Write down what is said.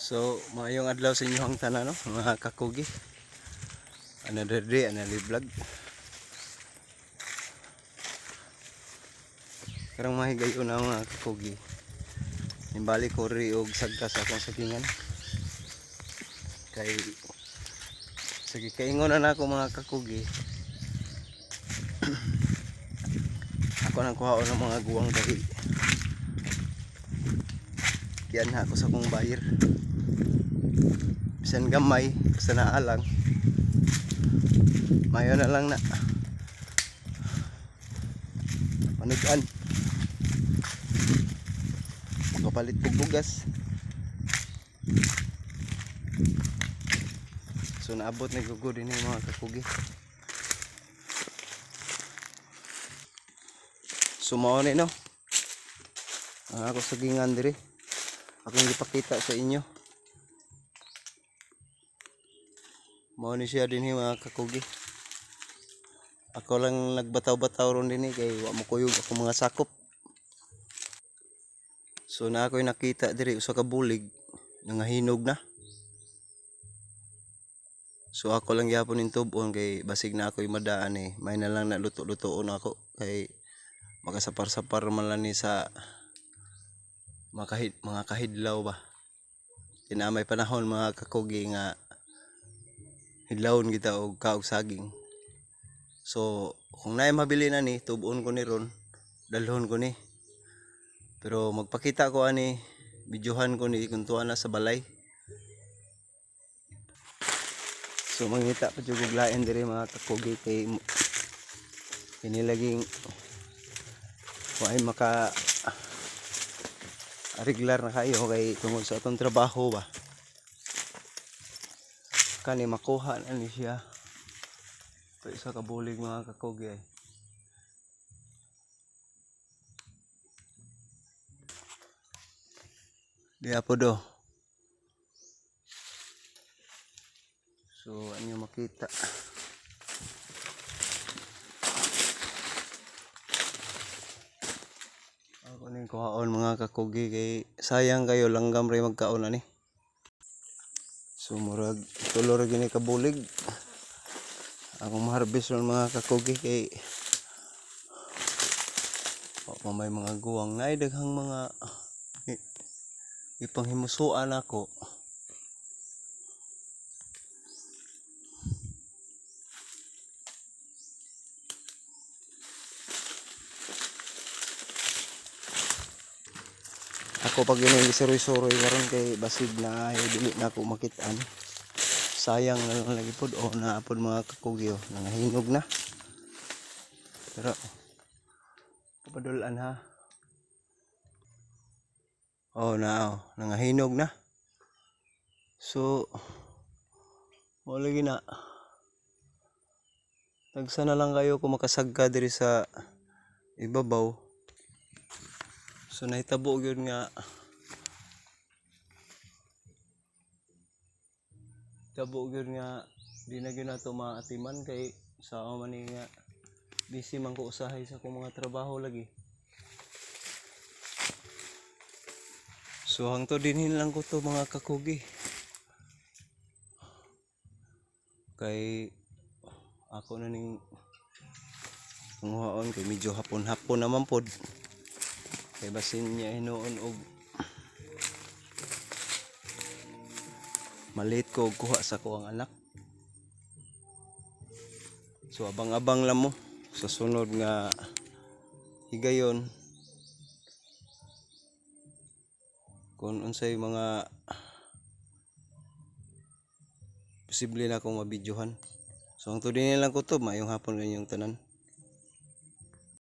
So, maayong adlaw sa inyo ang tanan, no? Mga kakugi. Another day, another vlog. Karang mahigayon na mga kakugi. Nimbali ko rin og sagka sa akong sagingan. Kay sige kaingon na ako mga kakugi. Ako nang kuhaon ng mga guwang dali. Kiyan na ako sa akong buyer. Bisan gamay, basta naalang. Mayo na lang na. Manugan. Kapalit kong bugas. So naabot na gugo din yung mga kakugi. Sumaon no. Ako sagingan diri. Akong gipakita sa inyo. Mao ni siya din mga kakugi. Ako lang nagbataw-bataw ron din kay wa mo kuyog ako mga sakop. So na ako'y nakita diri usa ka bulig nangahinog na. So ako lang gyapon ning tub-on kay basig na ako'y madaan may na lang na luto-lutoon ako kay makasapar-sapar man lang ni sa mga kahidlaw ba. Kinamay panahon mga kakugi nga hidlawon kita og kaog saging. So kung naay mabili na ni tub-on ko ni ron, dalhon ko ni. Pero magpakita ko ani videohan ko ni kung tuwa na sa balay. So mangita pa jud og lain diri mga kakugi kay inilaging ay maka regular na kayo kay tungod sa atong trabaho ba. Kani makuha na ni siya. Pero isa ka bulig mga kakugi ay. Di apo do. So anyo makita. Ako ning kuhaon mga kakugi kay sayang kayo langgam ray magkaon ani. So murag tulo ra gini ka bulig. Akong ma-harvest ron mga kakugi kay may mga guwang na daghang mga ipanghimusuan ako. Ako pag yun yung suroy-suroy karon kay basig na dili na ako makitaan. Sayang na lang lagi pod o naapod mga kakugi nangahinog na. Pero papadulan ha. Nangahinog na. So mo lagi na. Tagsa na lang kayo kung makasagka diri sa ibabaw. So nahitabo gyud nga di na gyud nato maatiman kay sa man nga busy man ko usahay sa akong mga trabaho lagi. So hangtod dinhin lang ko to mga kakugi. Kay ako na ning nguhaon kay medyo hapon-hapon naman pod. Kay basin niya hinuon og malit ko og kuha sa ko ang anak. So abang-abang lang mo sa sunod nga higayon kung unsay mga posible na akong mabidyohan. So ang tudin lang ko to, mayong hapon ganyong tanan.